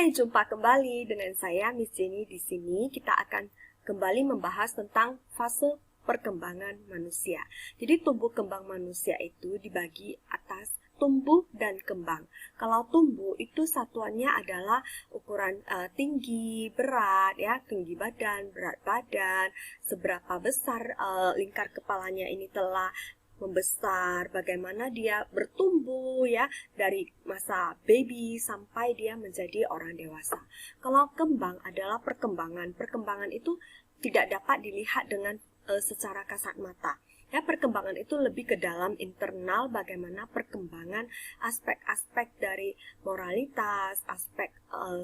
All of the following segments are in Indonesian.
Hai, jumpa kembali dengan saya Miss Jenny di sini. Kita akan kembali membahas tentang fase perkembangan manusia. Jadi tumbuh kembang manusia itu dibagi atas tumbuh dan kembang. Kalau tumbuh itu satuannya adalah ukuran tinggi, berat, ya, tinggi badan, berat badan, seberapa besar lingkar kepalanya ini telah membesar, bagaimana dia bertumbuh ya dari masa baby sampai dia menjadi orang dewasa. Kalau kembang adalah perkembangan. Perkembangan itu tidak dapat dilihat dengan secara kasat mata. Ya, perkembangan itu lebih ke dalam internal, bagaimana perkembangan aspek-aspek dari moralitas, aspek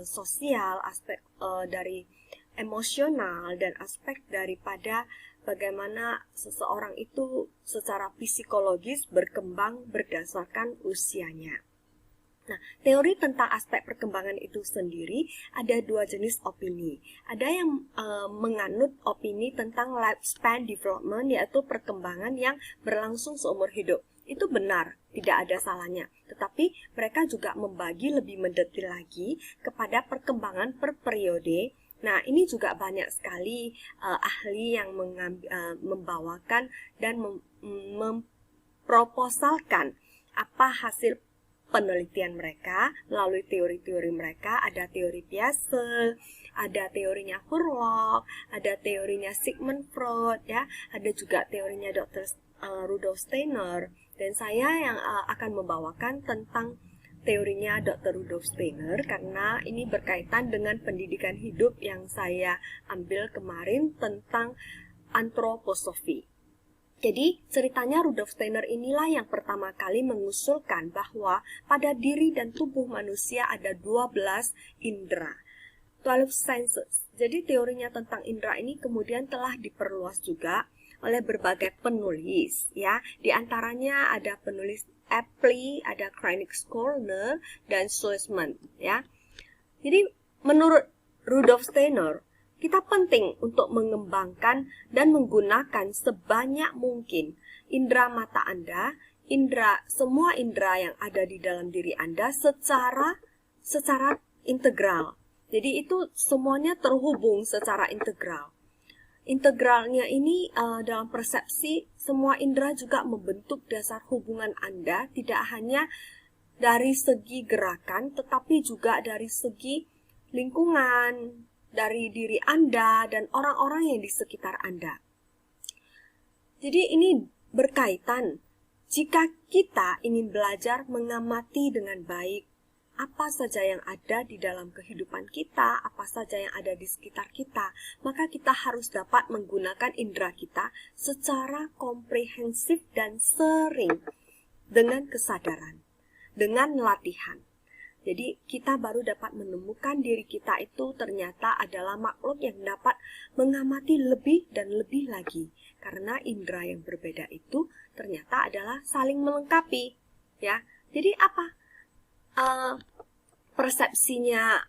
sosial, aspek dari emosional, dan aspek daripada bagaimana seseorang itu secara psikologis berkembang berdasarkan usianya. Nah, teori tentang aspek perkembangan itu sendiri ada dua jenis opini. Ada yang menganut opini tentang lifespan development, yaitu perkembangan yang berlangsung seumur hidup. Itu benar, tidak ada salahnya. Tetapi mereka juga membagi lebih mendetil lagi kepada perkembangan per periode. Nah, ini juga banyak sekali ahli yang membawakan dan memproposalkan apa hasil penelitian mereka melalui teori-teori mereka. Ada teori Piaget, ada teorinya Hurlock, ada teorinya Sigmund Freud, ya, ada juga teorinya Dr. Rudolf Steiner, dan saya yang akan membawakan tentang teorinya Dr. Rudolf Steiner karena ini berkaitan dengan pendidikan hidup yang saya ambil kemarin tentang antroposofi. Jadi, ceritanya Rudolf Steiner inilah yang pertama kali mengusulkan bahwa pada diri dan tubuh manusia ada 12 indera, 12 senses. Jadi, teorinya tentang indera ini kemudian telah diperluas juga oleh berbagai penulis, ya. Di antaranya ada penulis Apley, ada Kreinig-Skolner, dan Schwarzman, ya. Jadi, menurut Rudolf Steiner, kita penting untuk mengembangkan dan menggunakan sebanyak mungkin indera mata Anda, semua indera yang ada di dalam diri Anda secara integral. Jadi itu semuanya terhubung secara integral. Integralnya ini dalam persepsi semua indera juga membentuk dasar hubungan Anda, tidak hanya dari segi gerakan tetapi juga dari segi lingkungan, dari diri Anda dan orang-orang yang di sekitar Anda. Jadi ini berkaitan. Jika kita ingin belajar mengamati dengan baik apa saja yang ada di dalam kehidupan kita, apa saja yang ada di sekitar kita, maka kita harus dapat menggunakan indera kita secara komprehensif dan sering dengan kesadaran, dengan latihan. Jadi kita baru dapat menemukan diri kita itu ternyata adalah makhluk yang dapat mengamati lebih dan lebih lagi. Karena indera yang berbeda itu ternyata adalah saling melengkapi. Ya, jadi apa? Persepsinya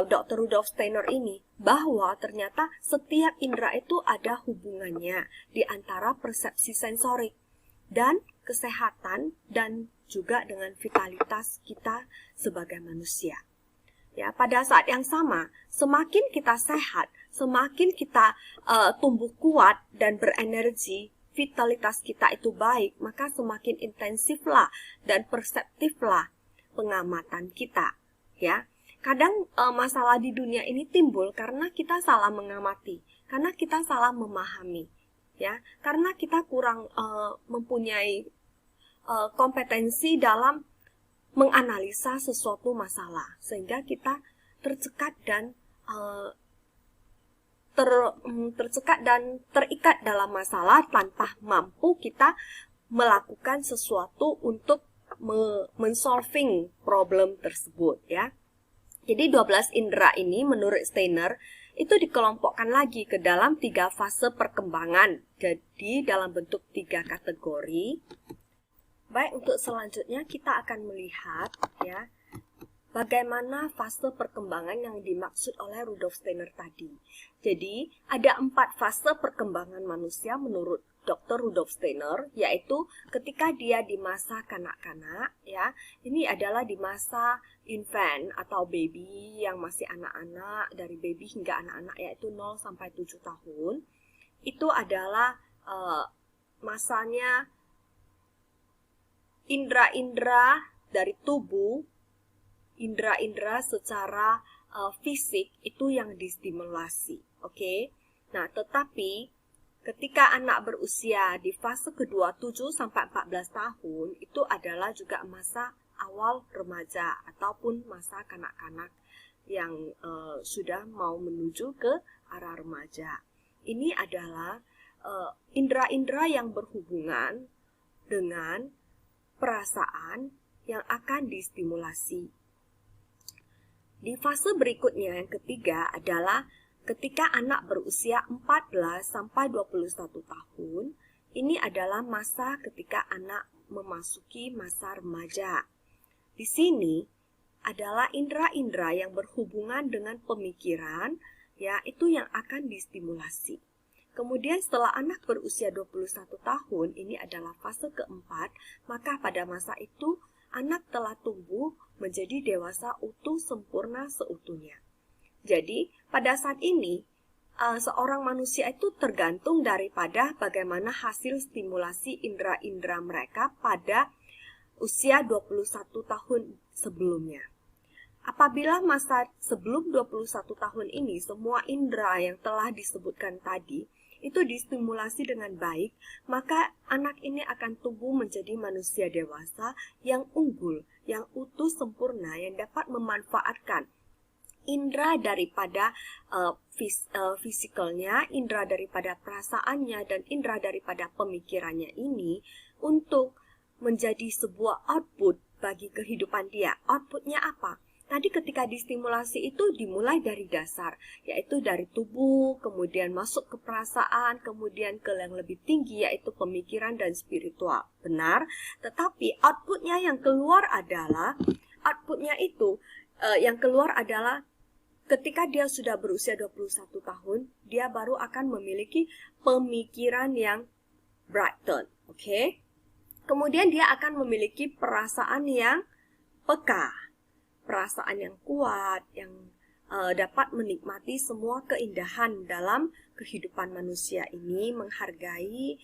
Dr. Rudolf Steiner ini bahwa ternyata setiap indera itu ada hubungannya di antara persepsi sensorik dan kesehatan dan juga dengan vitalitas kita sebagai manusia. Ya, pada saat yang sama, semakin kita sehat, semakin kita tumbuh kuat dan berenergi, vitalitas kita itu baik, maka semakin intensiflah dan perseptiflah pengamatan kita. Ya, kadang masalah di dunia ini timbul karena kita salah mengamati, karena kita salah memahami, ya, karena kita kurang mempunyai kompetensi dalam menganalisa sesuatu masalah, sehingga kita tercekat dan terikat dalam masalah tanpa mampu kita melakukan sesuatu untuk men-solving problem tersebut, ya. Jadi 12 indera ini menurut Steiner itu dikelompokkan lagi ke dalam 3 fase perkembangan. Jadi dalam bentuk 3 kategori. Baik, untuk selanjutnya kita akan melihat ya bagaimana fase perkembangan yang dimaksud oleh Rudolf Steiner tadi. Jadi ada 4 fase perkembangan manusia menurut Dr. Rudolf Steiner, yaitu ketika dia di masa kanak-kanak, ya, ini adalah di masa infant atau baby yang masih anak-anak, dari baby hingga anak-anak yaitu 0 sampai 7 tahun. Itu adalah masanya indera-indera dari tubuh, indera-indera secara fisik itu yang distimulasi, oke? Nah, tetapi ketika anak berusia di fase kedua 7 sampai 14 tahun itu adalah juga masa awal remaja ataupun masa kanak-kanak yang sudah mau menuju ke arah remaja. Ini adalah indera-indera yang berhubungan dengan perasaan yang akan distimulasi. Di fase berikutnya yang ketiga adalah ketika anak berusia 14 sampai 21 tahun. Ini adalah masa ketika anak memasuki masa remaja. Di sini adalah indera-indera yang berhubungan dengan pemikiran, ya, itu yang akan distimulasi. Kemudian setelah anak berusia 21 tahun, ini adalah fase keempat, maka pada masa itu anak telah tumbuh menjadi dewasa utuh sempurna seutuhnya. Jadi, pada saat ini, seorang manusia itu tergantung daripada bagaimana hasil stimulasi indera-indera mereka pada usia 21 tahun sebelumnya. Apabila masa sebelum 21 tahun ini, semua indera yang telah disebutkan tadi, itu distimulasi dengan baik, maka anak ini akan tumbuh menjadi manusia dewasa yang unggul, yang utuh sempurna, yang dapat memanfaatkan indera daripada fisikalnya, indera daripada perasaannya, dan indera daripada pemikirannya ini untuk menjadi sebuah output bagi kehidupan dia. Outputnya apa? Tadi ketika distimulasi itu dimulai dari dasar, yaitu dari tubuh, kemudian masuk ke perasaan, kemudian ke yang lebih tinggi, yaitu pemikiran dan spiritual. Benar? Tetapi outputnya yang keluar adalah, yang keluar adalah ketika dia sudah berusia 21 tahun, dia baru akan memiliki pemikiran yang brighten. Oke? Kemudian dia akan memiliki perasaan yang peka. Perasaan yang kuat, yang dapat menikmati semua keindahan dalam kehidupan manusia ini, menghargai,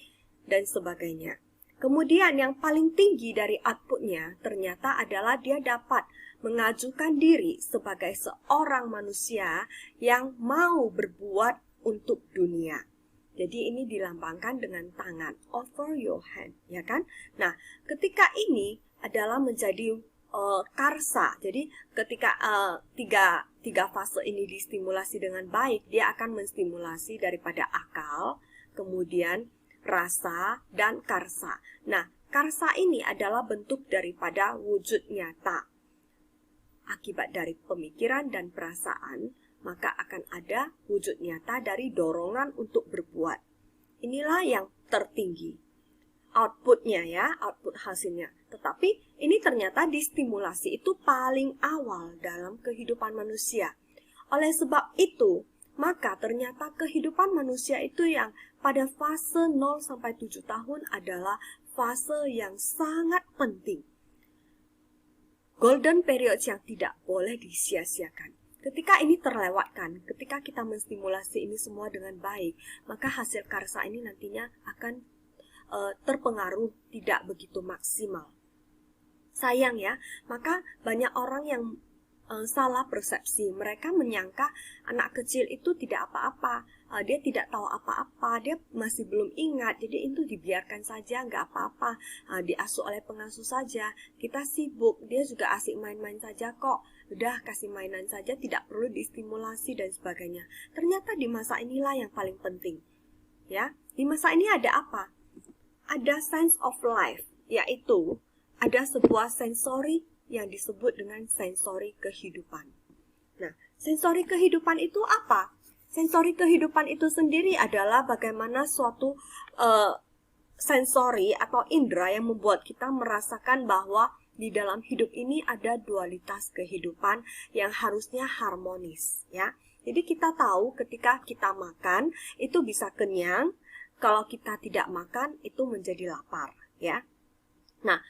dan sebagainya. Kemudian yang paling tinggi dari outputnya ternyata adalah dia dapat mengajukan diri sebagai seorang manusia yang mau berbuat untuk dunia. Jadi ini dilambangkan dengan tangan, offer your hand, ya kan? Nah, ketika ini adalah menjadi karsa. Jadi ketika tiga fase ini distimulasi dengan baik, dia akan menstimulasi daripada akal, kemudian rasa, dan karsa. Nah, karsa ini adalah bentuk daripada wujud nyata. Akibat dari pemikiran dan perasaan, maka akan ada wujud nyata dari dorongan untuk berbuat. Inilah yang tertinggi. Outputnya ya, output hasilnya. Tetapi ini ternyata distimulasi itu paling awal dalam kehidupan manusia. Oleh sebab itu, maka ternyata kehidupan manusia itu yang pada fase 0 sampai 7 tahun adalah fase yang sangat penting. Golden period yang tidak boleh disia-siakan. Ketika ini terlewatkan, ketika kita menstimulasi ini semua dengan baik, maka hasil karsa ini nantinya akan terpengaruh tidak begitu maksimal. Sayang ya, maka banyak orang yang salah persepsi. Mereka menyangka anak kecil itu tidak apa-apa, dia tidak tahu apa-apa, dia masih belum ingat, jadi itu dibiarkan saja, nggak apa-apa, diasuh oleh pengasuh saja, kita sibuk, dia juga asik main-main saja kok, udah kasih mainan saja, tidak perlu distimulasi dan sebagainya. Ternyata di masa inilah yang paling penting. Ya, di masa ini ada apa? Ada sense of life, yaitu ada sebuah sensori yang disebut dengan sensori kehidupan. Nah, sensori kehidupan itu apa? Sensori kehidupan itu sendiri adalah bagaimana suatu sensori atau indera yang membuat kita merasakan bahwa di dalam hidup ini ada dualitas kehidupan yang harusnya harmonis, ya. Jadi kita tahu ketika kita makan itu bisa kenyang, kalau kita tidak makan itu menjadi lapar, ya. Nah,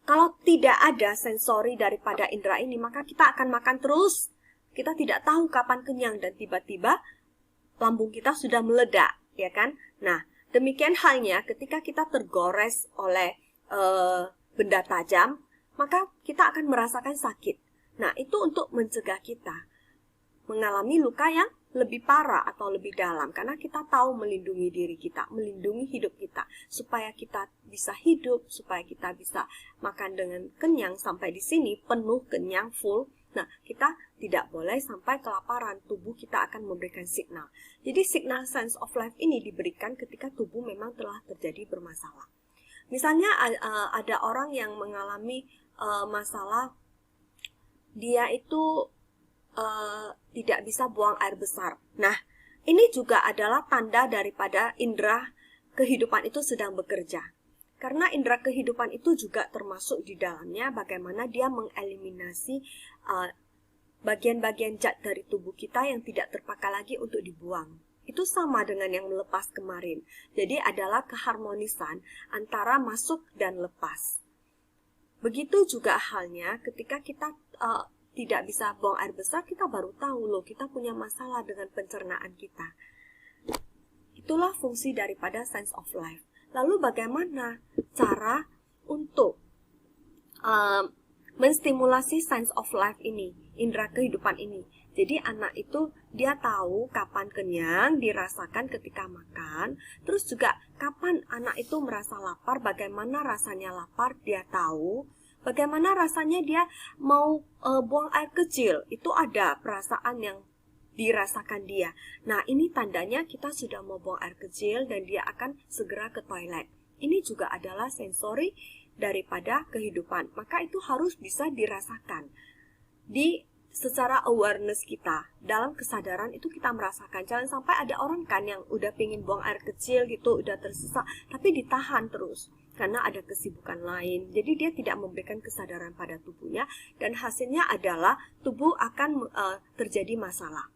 kalau tidak ada sensori daripada indera ini, maka kita akan makan terus. Kita tidak tahu kapan kenyang dan tiba-tiba lambung kita sudah meledak, ya kan? Nah, demikian halnya ketika kita tergores oleh benda tajam, maka kita akan merasakan sakit. Nah, itu untuk mencegah kita mengalami luka yang lebih parah atau lebih dalam, karena kita tahu melindungi diri kita, melindungi hidup kita, supaya kita bisa hidup, supaya kita bisa makan dengan kenyang sampai di sini, penuh, kenyang, full. Nah, kita tidak boleh sampai kelaparan, tubuh kita akan memberikan signal. Jadi signal sense of life ini diberikan ketika tubuh memang telah terjadi bermasalah. Misalnya ada orang yang mengalami masalah, dia itu tidak bisa buang air besar. Nah, ini juga adalah tanda daripada indera kehidupan itu sedang bekerja. Karena indera kehidupan itu juga termasuk di dalamnya bagaimana dia mengeliminasi bagian-bagian zat dari tubuh kita yang tidak terpakai lagi untuk dibuang. Itu sama dengan yang melepas kemarin. Jadi adalah keharmonisan antara masuk dan lepas. Begitu juga halnya ketika kita tidak bisa buang air besar, kita baru tahu loh kita punya masalah dengan pencernaan kita. Itulah fungsi daripada sense of life. Lalu bagaimana cara untuk menstimulasi sense of life ini, indera kehidupan ini? Jadi anak itu dia tahu kapan kenyang, dirasakan ketika makan. Terus juga kapan anak itu merasa lapar, bagaimana rasanya lapar, dia tahu. Bagaimana rasanya dia mau buang air kecil, itu ada perasaan yang dirasakan dia. Nah, ini tandanya kita sudah mau buang air kecil dan dia akan segera ke toilet. Ini juga adalah sensori daripada kehidupan. Maka itu harus bisa dirasakan. Secara awareness kita, dalam kesadaran itu kita merasakan. Jangan sampai ada orang kan yang udah pengen buang air kecil gitu, udah tersesat, tapi ditahan terus. Karena ada kesibukan lain. Jadi dia tidak memberikan kesadaran pada tubuhnya. Dan hasilnya adalah tubuh akan terjadi masalah.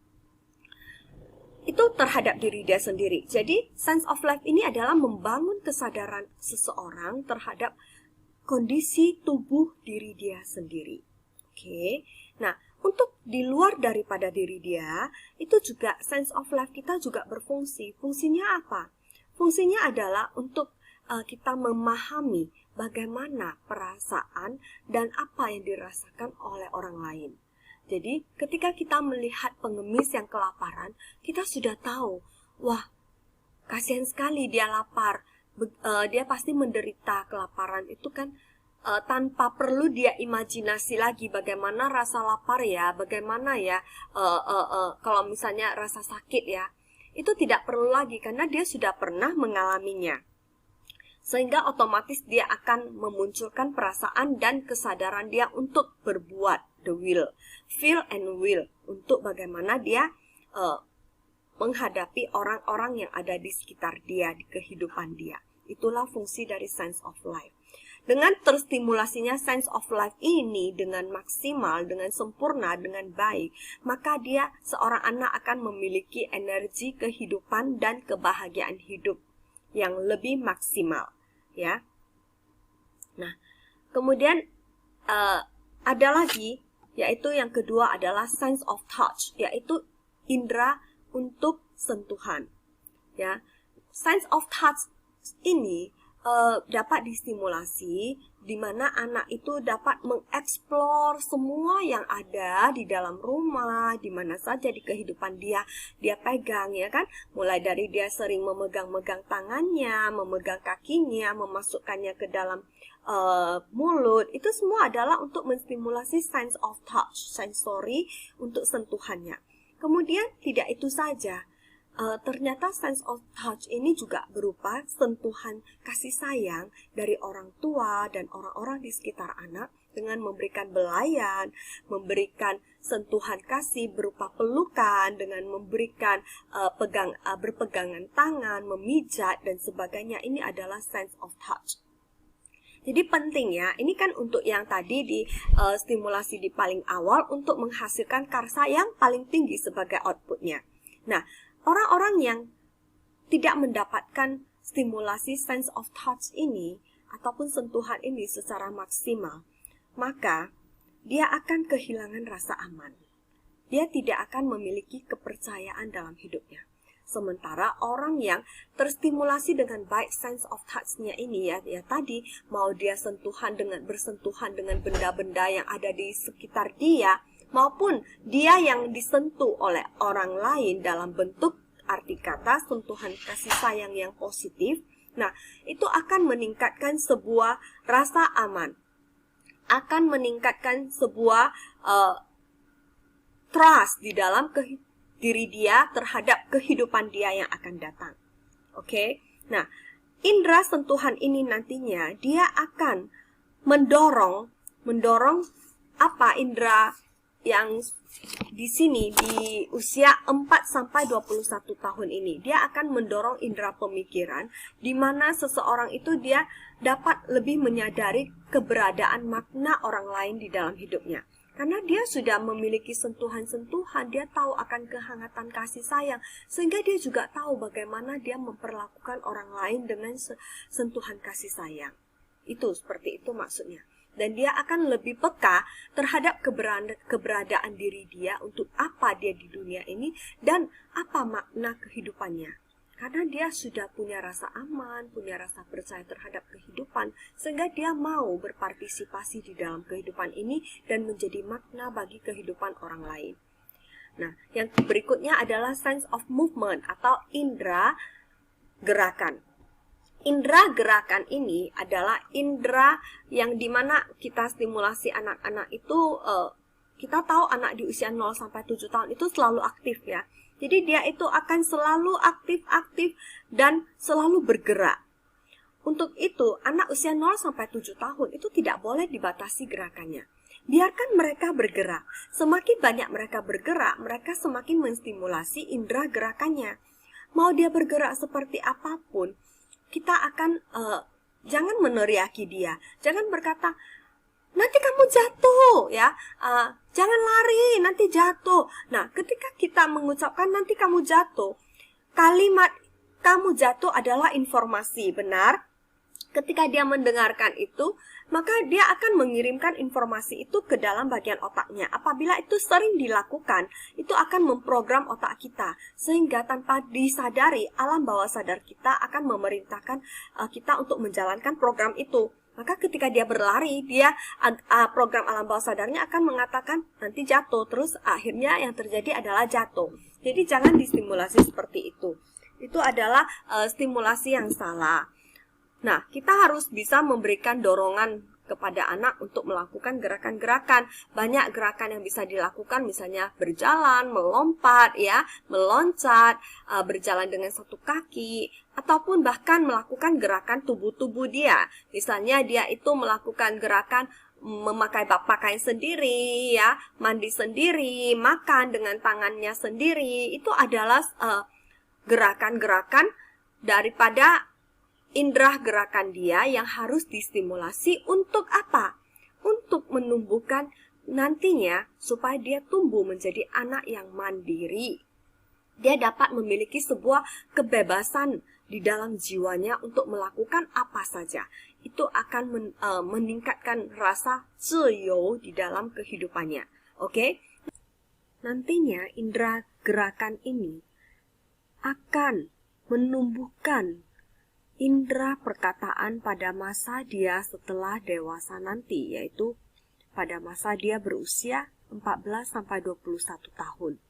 Itu terhadap diri dia sendiri. Jadi sense of life ini adalah membangun kesadaran seseorang terhadap kondisi tubuh diri dia sendiri. Oke. Nah, untuk di luar daripada diri dia, itu juga sense of life kita juga berfungsi. Fungsinya apa? Fungsinya adalah untuk kita memahami bagaimana perasaan dan apa yang dirasakan oleh orang lain. Jadi, ketika kita melihat pengemis yang kelaparan, kita sudah tahu, wah, kasihan sekali dia lapar. Dia pasti menderita kelaparan. Itu kan tanpa perlu dia imajinasi lagi bagaimana rasa lapar ya, bagaimana ya kalau misalnya rasa sakit ya. Itu tidak perlu lagi karena dia sudah pernah mengalaminya. Sehingga otomatis dia akan memunculkan perasaan dan kesadaran dia untuk berbuat, the will, feel and will, untuk bagaimana dia menghadapi orang-orang yang ada di sekitar dia, di kehidupan dia. Itulah fungsi dari sense of life. Dengan terstimulasinya sense of life ini dengan maksimal, dengan sempurna, dengan baik, maka dia, seorang anak akan memiliki energi kehidupan dan kebahagiaan hidup yang lebih maksimal, ya. Nah, kemudian ada lagi, yaitu yang kedua adalah sense of touch, yaitu indera untuk sentuhan, ya. Sense of touch ini dapat distimulasi di mana anak itu dapat mengeksplor semua yang ada di dalam rumah, di mana saja di kehidupan dia pegang, ya kan? Mulai dari dia sering memegang-megang tangannya, memegang kakinya, memasukkannya ke dalam mulut, itu semua adalah untuk menstimulasi sense of touch, sensori untuk sentuhannya. Kemudian tidak itu saja. Ternyata sense of touch ini juga berupa sentuhan kasih sayang dari orang tua dan orang-orang di sekitar anak dengan memberikan belayan, memberikan sentuhan kasih berupa pelukan, dengan memberikan berpegangan tangan, memijat dan sebagainya. Ini adalah sense of touch. Jadi penting ya, ini kan untuk yang tadi di stimulasi di paling awal untuk menghasilkan karsa yang paling tinggi sebagai outputnya. Nah, orang-orang yang tidak mendapatkan stimulasi sense of touch ini ataupun sentuhan ini secara maksimal, maka dia akan kehilangan rasa aman. Dia tidak akan memiliki kepercayaan dalam hidupnya. Sementara orang yang terstimulasi dengan baik sense of touch-nya ini ya tadi, mau dia bersentuhan dengan benda-benda yang ada di sekitar dia, maupun dia yang disentuh oleh orang lain dalam bentuk arti kata sentuhan kasih sayang yang positif. Nah, itu akan meningkatkan sebuah rasa aman, akan meningkatkan sebuah trust di dalam diri dia terhadap kehidupan dia yang akan datang. Oke? Nah, indera sentuhan ini nantinya dia akan mendorong apa indera yang di sini di usia 4 sampai 21 tahun ini. Dia akan mendorong indera pemikiran di mana seseorang itu dia dapat lebih menyadari keberadaan makna orang lain di dalam hidupnya. Karena dia sudah memiliki sentuhan-sentuhan, dia tahu akan kehangatan kasih sayang, sehingga dia juga tahu bagaimana dia memperlakukan orang lain dengan sentuhan kasih sayang. Itu seperti itu maksudnya. Dan dia akan lebih peka terhadap keberadaan diri dia untuk apa dia di dunia ini dan apa makna kehidupannya. Karena dia sudah punya rasa aman, punya rasa percaya terhadap kehidupan, sehingga dia mau berpartisipasi di dalam kehidupan ini dan menjadi makna bagi kehidupan orang lain. Nah, yang berikutnya adalah sense of movement atau indera gerakan. Indera gerakan ini adalah indera yang dimana kita stimulasi anak-anak itu, kita tahu anak di usia 0 sampai 7 tahun itu selalu aktif ya. Jadi dia itu akan selalu aktif dan selalu bergerak. Untuk itu, anak usia 0 sampai 7 tahun itu tidak boleh dibatasi gerakannya. Biarkan mereka bergerak. Semakin banyak mereka bergerak, mereka semakin menstimulasi indera gerakannya. Mau dia bergerak seperti apapun, kita akan jangan meneriaki dia. Jangan berkata, nanti kamu jatuh ya, jangan lari, nanti jatuh. Nah, ketika kita mengucapkan nanti kamu jatuh, kalimat kamu jatuh adalah informasi, benar? Ketika dia mendengarkan itu, maka dia akan mengirimkan informasi itu ke dalam bagian otaknya. Apabila itu sering dilakukan, itu akan memprogram otak kita. Sehingga tanpa disadari, alam bawah sadar kita akan memerintahkan kita untuk menjalankan program itu. Maka ketika dia berlari, program alam bawah sadarnya akan mengatakan nanti jatuh. Terus akhirnya yang terjadi adalah jatuh. Jadi jangan distimulasi seperti itu. Itu adalah stimulasi yang salah. Nah, kita harus bisa memberikan dorongan kepada anak untuk melakukan gerakan-gerakan. Banyak gerakan yang bisa dilakukan, misalnya berjalan, melompat, ya, meloncat, berjalan dengan satu kaki, ataupun bahkan melakukan gerakan tubuh-tubuh dia. Misalnya dia itu melakukan gerakan memakai pakaian sendiri, ya, mandi sendiri, makan dengan tangannya sendiri. Itu adalah gerakan-gerakan daripada indera gerakan dia yang harus distimulasi untuk apa? Untuk menumbuhkan nantinya supaya dia tumbuh menjadi anak yang mandiri. Dia dapat memiliki sebuah kebebasan di dalam jiwanya untuk melakukan apa saja. Itu akan meningkatkan rasa ziyou di dalam kehidupannya. Oke? Nantinya indera gerakan ini akan menumbuhkan indera perkataan pada masa dia setelah dewasa nanti, yaitu pada masa dia berusia 14-21 tahun.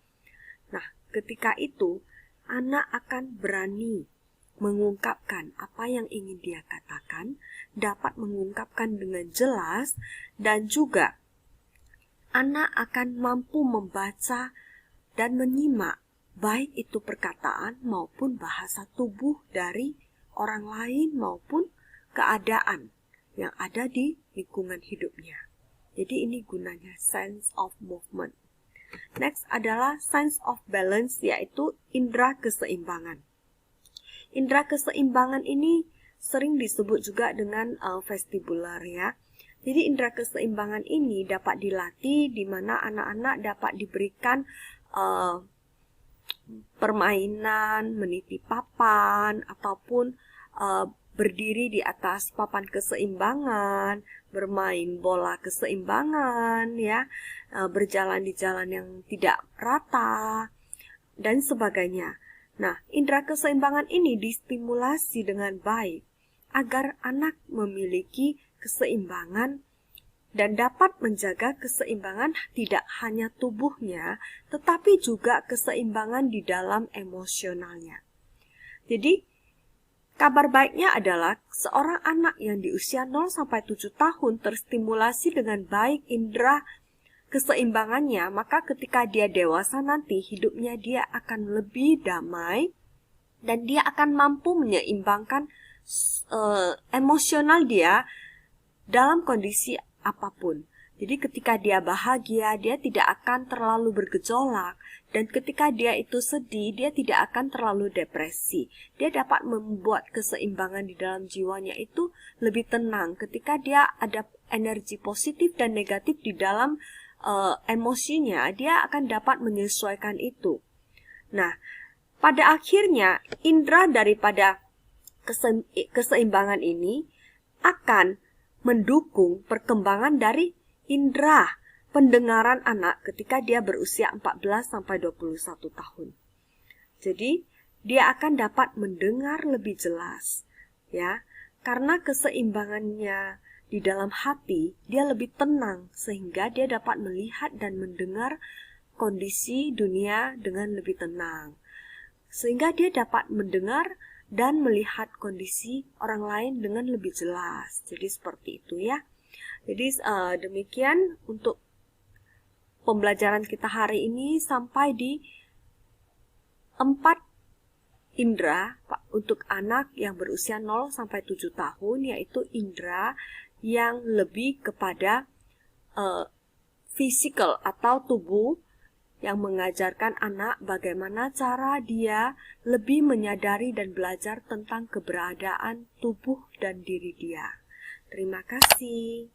Nah, ketika itu, anak akan berani mengungkapkan apa yang ingin dia katakan, dapat mengungkapkan dengan jelas, dan juga anak akan mampu membaca dan menyimak, baik itu perkataan maupun bahasa tubuh dari orang lain maupun keadaan yang ada di lingkungan hidupnya. Jadi ini gunanya sense of movement. Next adalah sense of balance, yaitu indera keseimbangan. Indera keseimbangan ini sering disebut juga dengan vestibular ya. Jadi indera keseimbangan ini dapat dilatih di mana anak-anak dapat diberikan permainan, meniti papan, ataupun berdiri di atas papan keseimbangan, bermain bola keseimbangan, ya, berjalan di jalan yang tidak rata, dan sebagainya. Nah, indera keseimbangan ini distimulasi dengan baik agar anak memiliki keseimbangan dan dapat menjaga keseimbangan tidak hanya tubuhnya, tetapi juga keseimbangan di dalam emosionalnya. Jadi, kabar baiknya adalah seorang anak yang di usia 0-7 tahun terstimulasi dengan baik indera keseimbangannya, maka ketika dia dewasa nanti hidupnya dia akan lebih damai dan dia akan mampu menyeimbangkan emosional dia dalam kondisi apapun. Jadi ketika dia bahagia, dia tidak akan terlalu bergejolak. Dan ketika dia itu sedih, dia tidak akan terlalu depresi. Dia dapat membuat keseimbangan di dalam jiwanya itu lebih tenang. Ketika dia ada energi positif dan negatif di dalam emosinya, dia akan dapat menyesuaikan itu. Nah, pada akhirnya, indera daripada keseimbangan ini akan mendukung perkembangan dari indera pendengaran anak ketika dia berusia 14-21 tahun. Jadi, dia akan dapat mendengar lebih jelas, ya. Karena keseimbangannya di dalam hati, dia lebih tenang sehingga dia dapat melihat dan mendengar kondisi dunia dengan lebih tenang. Sehingga dia dapat mendengar dan melihat kondisi orang lain dengan lebih jelas. Jadi seperti itu ya. Jadi demikian untuk pembelajaran kita hari ini sampai di 4 indera untuk anak yang berusia 0-7 tahun, yaitu indera yang lebih kepada physical atau tubuh, yang mengajarkan anak bagaimana cara dia lebih menyadari dan belajar tentang keberadaan tubuh dan diri dia. Terima kasih.